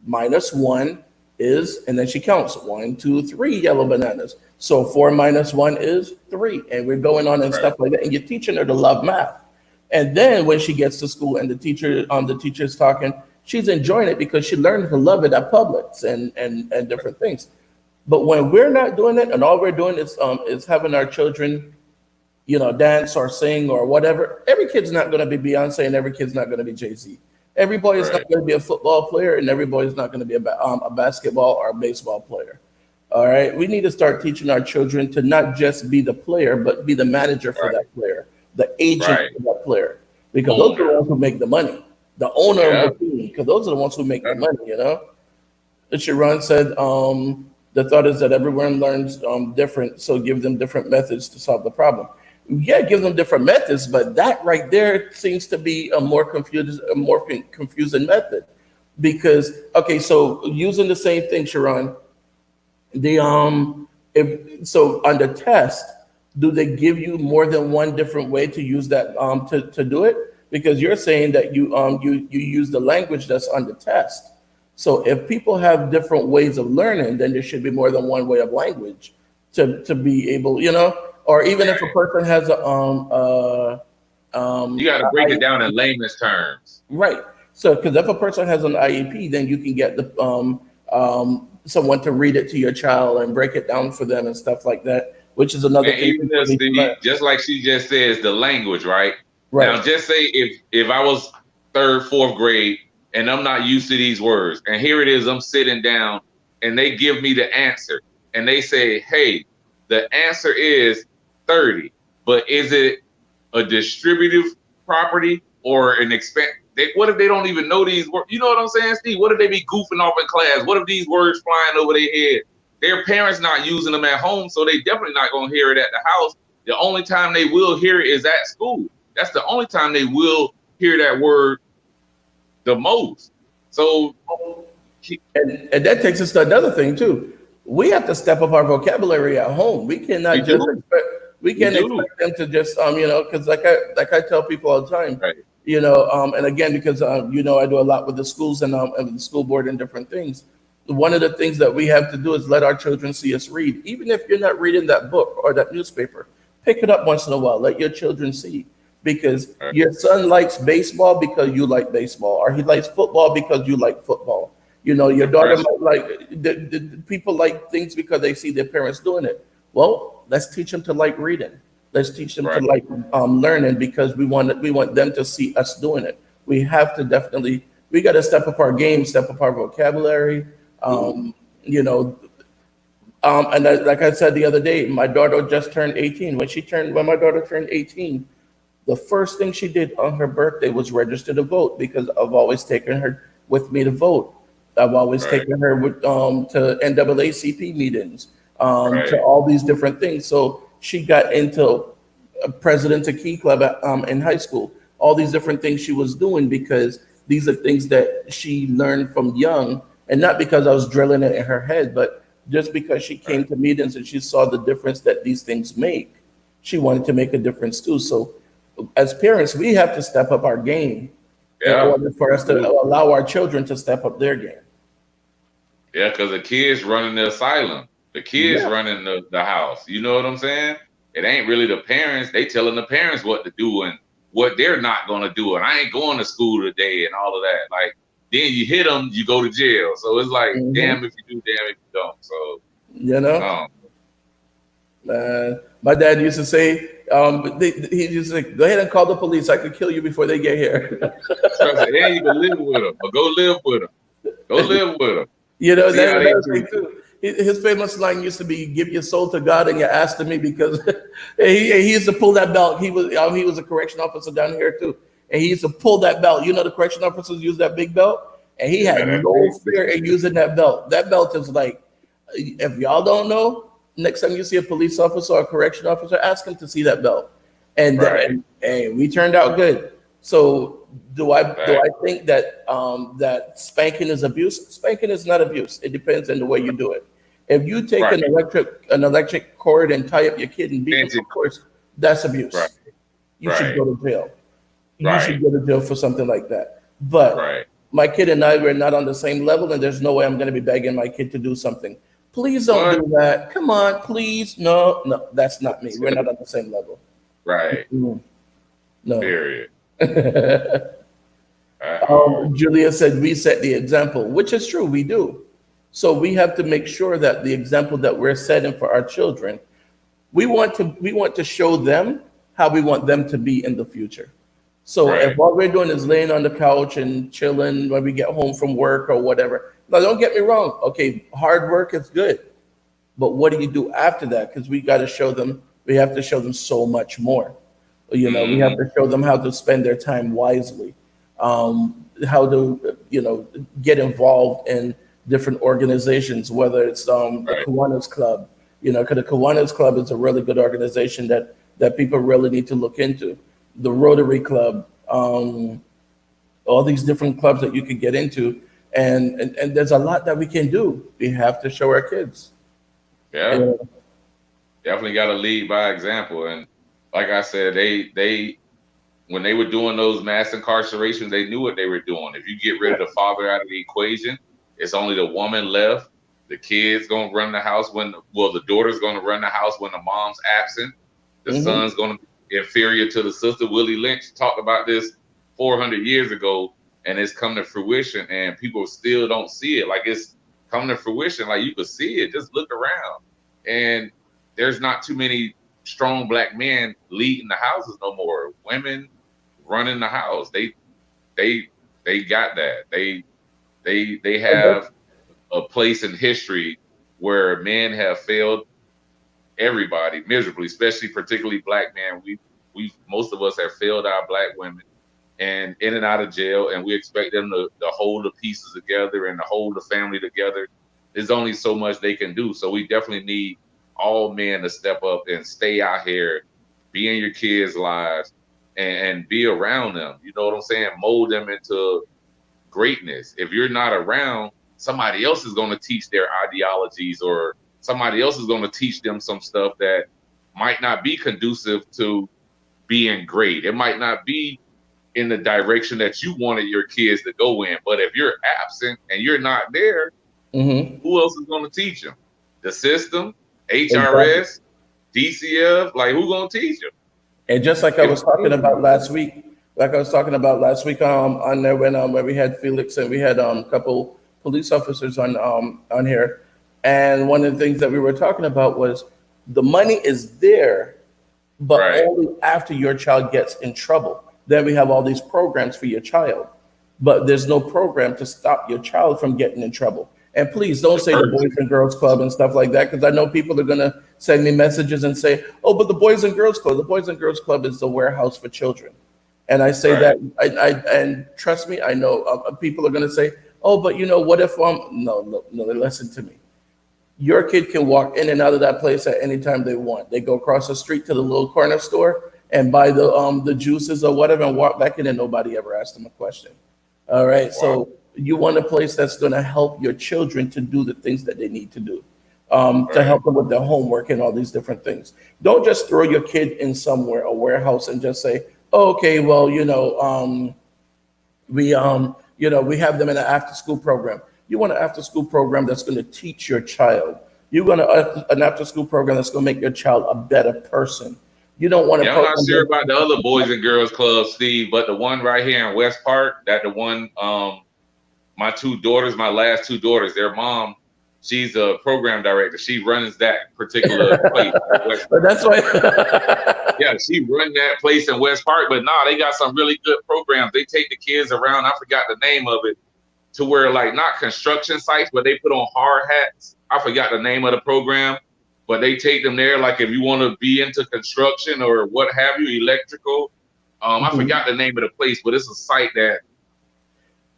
minus 1 is, and then she counts 1, 2, 3 yellow bananas. So 4 minus 1 is 3. And we're going on and Right. stuff like that. And you're teaching her to love math. And then when she gets to school and the teacher's talking, she's enjoying it because she learned to love it at Publix and different things. But when we're not doing it and all we're doing is having our children, dance or sing or whatever, every kid's not going to be Beyonce and every kid's not going to be Jay-Z. Every boy is Right. not going to be a football player, and every boy is not going to be a basketball or a baseball player. All right, we need to start teaching our children to not just be the player, but be the manager for Right. that player, the agent Right. for that player, because those are the ones who make the money, the owner Yeah. of the team, because those are the ones who make the Yeah. money. And Sharon said, the thought is that everyone learns different, so give them different methods to solve the problem. Yeah, give them different methods, but that right there seems to be a more confusing method, because okay, so using the same thing, Sharon, so on the test, do they give you more than one different way to use that to do it? Because you're saying that you use the language that's on the test. So if people have different ways of learning, then there should be more than one way of language to be able, or even if a person has You got to break it down in layman's terms. right. So because if a person has an IEP, then you can get someone to read it to your child and break it down for them and stuff like that, which is another And thing. even just like she just says, the language, right? Now, just say if I was 3rd, 4th grade and I'm not used to these words, and here it is, I'm sitting down and they give me the answer and they say, hey, the answer is 30, but is it a distributive property or an expense? What if they don't even know these words? You know what I'm saying, Steve? What if they be goofing off in class? What if these words flying over their head? Their parents not using them at home, so they definitely not going to hear it at the house. The only time they will hear it is at school. That's the only time they will hear that word the most. So, and that takes us to another thing too. We have to step up our vocabulary at home. We cannot expect them to just because like I tell people all the time, right. And again, because I do a lot with the schools and the school board and different things. One of the things that we have to do is let our children see us read. Even if you're not reading that book or that newspaper, pick it up once in a while. Let your children see. Because your son likes baseball because you like baseball, or he likes football because you like football. You know, your The daughter pressure. might like the people like things because they see their parents doing it. Well, let's teach them to like reading. Let's teach them to Right. like learning because we want them to see us doing it. We have to definitely we got to step up our game, step up our vocabulary. Um, you know, and like I said the other day, my daughter just turned 18. When my daughter turned 18, the first thing she did on her birthday was register to vote because I've always taken her with me to vote. I've always Right. taken her with to NAACP meetings, to Right. all these different things. So she got into president of Key Club in high school. All these different things she was doing because these are things that she learned from young, and not because I was drilling it in her head, but just because she came Right. to meetings and she saw the difference that these things make. She wanted to make a difference too. So, as parents, we have to step up our game in Yeah. order for us to Absolutely. allow our children to step up their game. Yeah, because the kids running the asylum, the kids Yeah. running the house. You know what I'm saying? It ain't really the parents. They telling the parents what to do and what they're not gonna do. And I ain't going to school today and all of that. Like then you hit them, you go to jail. So it's like Hmm. damn if you do, damn if you don't. So You know. no, My dad used to say, he used to say, "Go ahead and call the police. I could kill you before they get here." especially and you can live with them, but go live with them. Go live with them. You know, See that's how they another treat thing you. too. His famous line used to be, "Give your soul to God and your ass to me," because he used to pull that belt. He was a correction officer down here too, and he used to pull that belt. You know, the correction officers use that big belt, and he Yeah, had that's no big. fear in using that belt. That belt is like, if y'all don't know, next time you see a police officer or a correction officer, ask him to see that belt. Right. And we turned out good. So do I Right. think that that spanking is abuse? Spanking is not abuse. It depends on the way you do it. If you take Right. an electric cord and tie up your kid and beat him, Benji. of course, that's Right. abuse. You should Right. go to jail. You Right. should go to jail for something like that. But Right. my kid and I were not on the same level, and there's no way I'm going to be begging my kid to do something. Please don't What? do that. Come on, please. No, no, that's not me. We're not on the same level. Right. Mm, no. Period. At all. Julia said we set the example, which is true. We do. So we have to make sure that the example that we're setting for our children, we want to show them how we want them to be in the future. So if Right. what we're doing is laying on the couch and chilling when we get home from work or whatever, now don't get me wrong. Okay, hard work is good, but what do you do after that? Because we got to show them. We have to show them so much more. We have Hmm. to show them how to spend their time wisely, how to get involved in different organizations, whether it's the Right. Kiwanis Club, because the Kiwanis Club is a really good organization that people really need to look into. The Rotary Club, all these different clubs that you could get into, and there's a lot that we can do. We have to show our kids. Yeah. Yeah. Definitely got to lead by example. And like I said, they when they were doing those mass incarcerations, they knew what they were doing. If you get rid of the father out of the equation, it's only the woman left. The kid's gonna run the house the daughter's gonna run the house when the mom's absent. The Hmm. son's gonna be inferior to the sister. Willie Lynch talked about this 400 years ago, and it's come to fruition. And people still don't see it. Like it's come to fruition. Like you could see it. Just look around, and there's not too many strong black men leading the houses no more. Women running the house. They they got that. They have a place in history where men have failed everybody miserably, especially particularly black men. We most of us have failed our black women and in and out of jail, and we expect them to hold the pieces together and to hold the family together. There's only so much they can do. So we definitely need all men to step up and stay out here, be in your kids' lives, and be around them. You know what I'm saying? Mold them into greatness. If you're not around, somebody else is going to teach their ideologies, or somebody else is going to teach them some stuff that might not be conducive to being great. It might not be in the direction that you wanted your kids to go in. But if you're absent and you're not there, Hmm. who else is going to teach them? The system, Exactly. HRS, DCF, like who going to teach them? And just like I was talking about last week, on there when we had Felix and we had a couple police officers on here, and one of the things that we were talking about was the money is there, but Right. only after your child gets in trouble. Then we have all these programs for your child, but there's no program to stop your child from getting in trouble. And please don't The say the first. Boys and Girls Club and stuff like that, because I know people are gonna send me messages and say, "Oh, but the Boys and Girls Club, the Boys and Girls Club is the warehouse for children." And I say Right. that, and trust me, I know people are gonna say, "Oh, but you know, what if no, no, no, listen to me. Your kid can walk in and out of that place at any time they want. They go across the street to the little corner store and buy the juices or whatever and walk back in, and nobody ever asked them a question. All right. Wow. So you want a place that's going to help your children to do the things that they need to do, to Right. help them with their homework and all these different things. Don't just throw your kid in somewhere, a warehouse, and just say, oh, okay, well, we have them in an after school program. You want an after school program that's going to teach your child. You want an after school program that's going to make your child a better person. You don't want a Yeah, I'm not program sure about the other Boys and Girls Club, Steve, but the one right here in West Park, that the one, my two daughters, my last two daughters, their mom, she's a program director. She runs that particular place in West but Park. that's why. Yeah, she run that place in West Park, but nah, they got some really good programs. They take the kids around. I forgot the name of it, to where like not construction sites, but they put on hard hats. I forgot the name of the program, but they take them there. Like if you want to be into construction or what have you, electrical. I forgot the name of the place, but it's a site that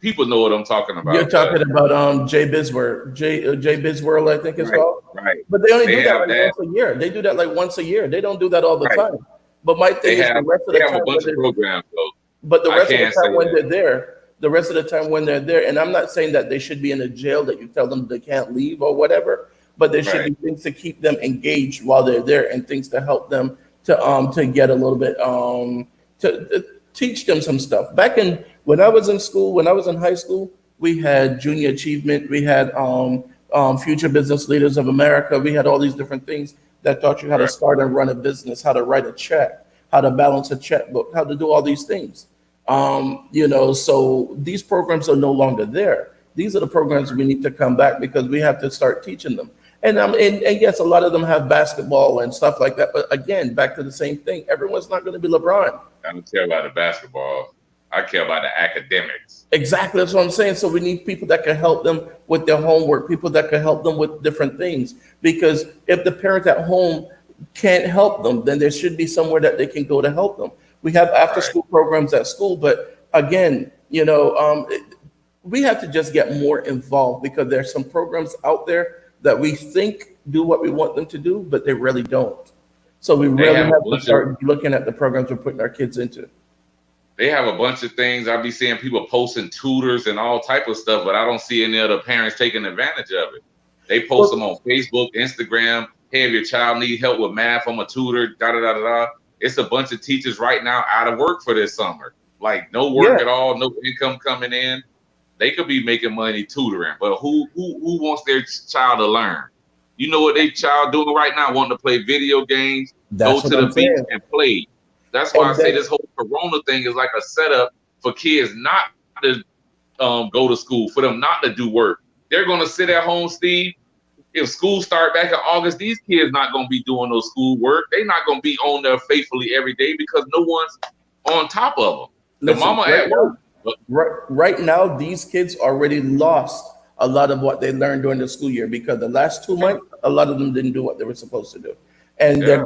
people know what I'm talking about. You're talking about Jay Bizworld, Jay Bizworld, I think it's Right, called. right. But they only They do that have like that. once a year. They do that like once a year. They don't do that all the Right. time. But my thing They is have the rest of they the have a time when bunch of they're, programs though. but the I rest of the can't say time when that. they're there, the rest of the time when they're there, and I'm not saying that they should be in a jail that you tell them they can't leave or whatever, but there should Right. be things to keep them engaged while they're there and things to help them to get a little bit to teach them some stuff. Back in when I was in school, when I was in high school, we had junior achievement, we had future business leaders of America, we had all these different things that taught you how to Right. start and run a business, how to write a check, how to balance a checkbook, how to do all these things. So these programs are no longer there. These are the programs we need to come back because we have to start teaching them. And yes, a lot of them have basketball and stuff like that. But again, back to the same thing. Everyone's not going to be LeBron. I don't care about the basketball. I care about the academics. Exactly. That's what I'm saying. So we need people that can help them with their homework, people that can help them with different things. Because if the parent at home can't help them, then there should be somewhere that they can go to help them. We have after Right. school programs at school, but again, we have to just get more involved because there's some programs out there that we think do what we want them to do, but they really don't. So we They really have a have to bunch of start looking at the programs we're putting our kids into. they have a bunch of things. I be seeing people posting tutors and all type of stuff, but I don't see any other parents taking advantage of it. They post them on Facebook, Instagram. Hey, if your child needs help with math, I'm a tutor. Da da da da da. It's a bunch of teachers right now out of work for this summer. Like no work Yeah. at all, no income coming in. They could be making money tutoring, but who wants their child to learn? You know what their child doing right now? Wanting to play video games, That's go what to the I'm beach saying. and play. That's why I And say then, this whole Corona thing is like a setup for kids not to go to school, for them not to do work. They're gonna sit at home, Steve. If school start back in August, these kids not gonna be doing no school work. They're not gonna be on there faithfully every day because no one's on top of them. The listen, mama right at now, work. But right now, these kids already lost a lot of what they learned during the school year because the last 2 months, a lot of them didn't do what they were supposed to do. yeah,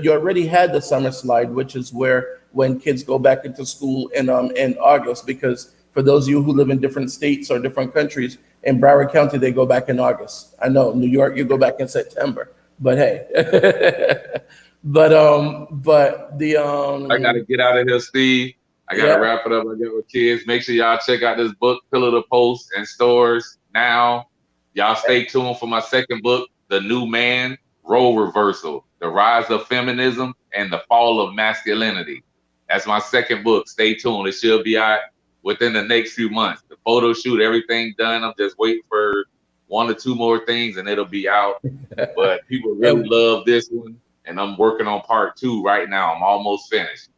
You already had the summer slide, which is where when kids go back into school in August, because for those of you who live in different states or different countries, in Broward County, they go back in August. I know New York, you go back in September, but hey, but the I gotta get out of here, Steve. I gotta yeah, wrap it up. I got with kids. Make sure y'all check out this book, Pillar to Post, in stores now. Y'all stay tuned for my second book, The New Man, Role Reversal, The Rise of Feminism and the Fall of Masculinity. That's my second book. Stay tuned. It should be out within the next few months. The photo shoot, everything done. I'm just waiting for one or two more things and it'll be out. But people really and love this one. And I'm working on part 2 right now. I'm almost finished.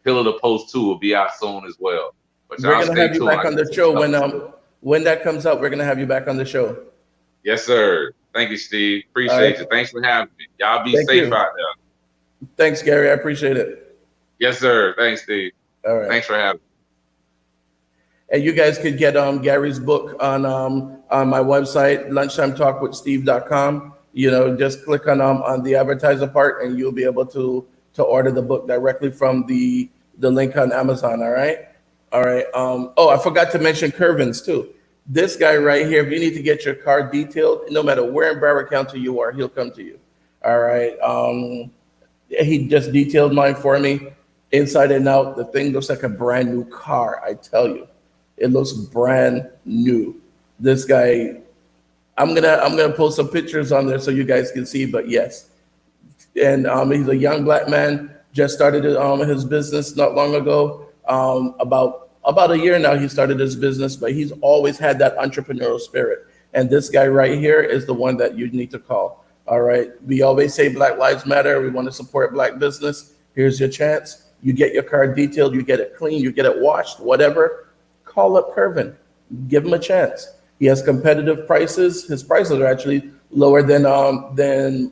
Pillar to Post 2 will be out soon as well. But we're y'all gonna stay have you tuned. back I on got the some show stuff to do. When that comes out, we're gonna have you back on the show. Yes, sir. Thank you, Steve. All Appreciate right. you. Thanks for having me. Y'all be Thank safe you. out there. Thanks, Gary. I appreciate it. Yes, sir. Thanks, Steve. All right. Thanks for having me. And you guys could get Gary's book on my website, lunchtimetalkwithsteve.com. You know, just click on the advertiser part, and you'll be able to order the book directly from the link on Amazon. All right, all right. Oh, I forgot to mention Curvins too. This guy right here, if you need to get your car detailed, no matter where in Barrow County you are, he'll come to you. All right. He just detailed mine for me, inside and out. The thing looks like a brand new car. I tell you. It looks brand new. This guy, I'm gonna post some pictures on there so you guys can see. But yes, and he's a young black man. Just started his business not long ago. About a year now, he started his business, but he's always had that entrepreneurial spirit. And this guy right here is the one that you need to call. All right. We always say Black Lives Matter. We want to support black business. Here's your chance. You get your car detailed. You get it clean. You get it washed. Whatever. Call up Curvin, give him a chance. He has competitive prices. His prices are actually lower than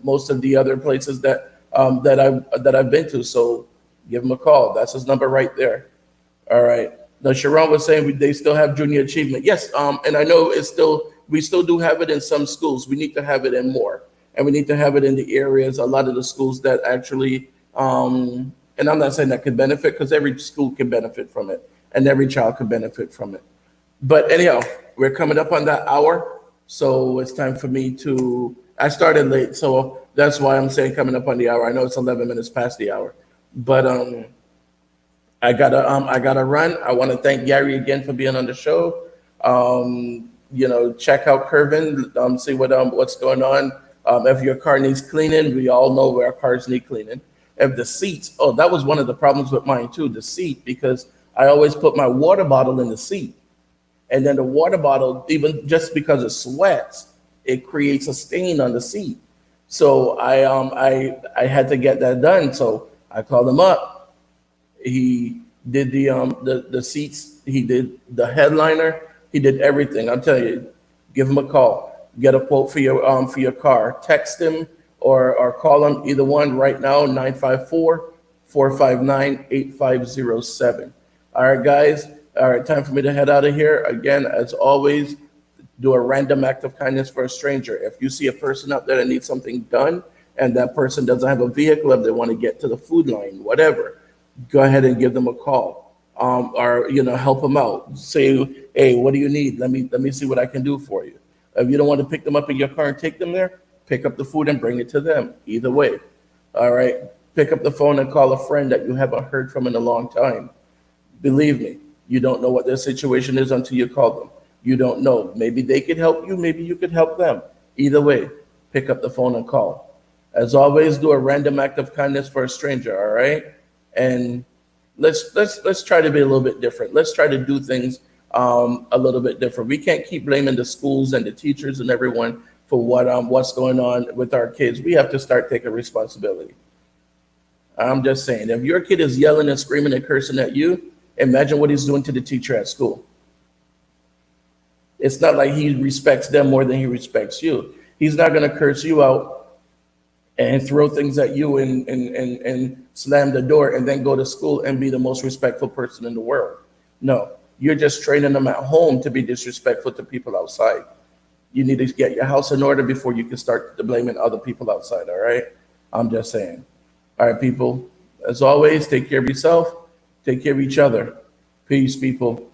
most of the other places that I've been to. So give him a call. That's his number right there. All right. Now Sharon was saying they still have junior achievement. Yes, and I know we still do have it in some schools. We need to have it in more, and we need to have it in the areas. A lot of the schools that actually, and I'm not saying that could benefit, because every school can benefit from it. And every child could benefit from it. But anyhow, we're coming up on that hour. So it's time for me I started late, so that's why I'm saying coming up on the hour. I know it's 11 minutes past the hour. But I gotta run. I want to thank Gary again for being on the show. Check out Curvin, see what's going on. If your car needs cleaning, we all know where our cars need cleaning. If the seats, that was one of the problems with mine too, the seat, because I always put my water bottle in the seat. And then the water bottle, even just because it sweats, it creates a stain on the seat. So I had to get that done. So I called him up. He did the seats, he did the headliner, he did everything. I'm telling you, give him a call. Get a quote for your car. Text him or call him, either one right now, 954-459-8507. All right, guys. All right, time for me to head out of here. Again, as always, do a random act of kindness for a stranger. If you see a person out there that needs something done and that person doesn't have a vehicle, if they want to get to the food line, whatever, go ahead and give them a call, or help them out. Say, hey, what do you need? Let me see what I can do for you. If you don't want to pick them up in your car and take them there, pick up the food and bring it to them. Either way, all right. Pick up the phone and call a friend that you haven't heard from in a long time. Believe me, you don't know what their situation is until you call them. You don't know. Maybe they could help you. Maybe you could help them. Either way, pick up the phone and call. As always, do a random act of kindness for a stranger. All right, and let's try to be a little bit different. Let's try to do things a little bit different. We can't keep blaming the schools and the teachers and everyone for what's going on with our kids. We have to start taking responsibility. I'm just saying, if your kid is yelling and screaming and cursing at you, imagine what he's doing to the teacher at school. It's not like he respects them more than he respects you. He's not going to curse you out and throw things at you and slam the door and then go to school and be the most respectful person in the world. No, you're just training them at home to be disrespectful to people outside. You need to get your house in order before you can start blaming other people outside, all right? I'm just saying. All right, people, as always, take care of yourself. Take care of each other. Peace, people.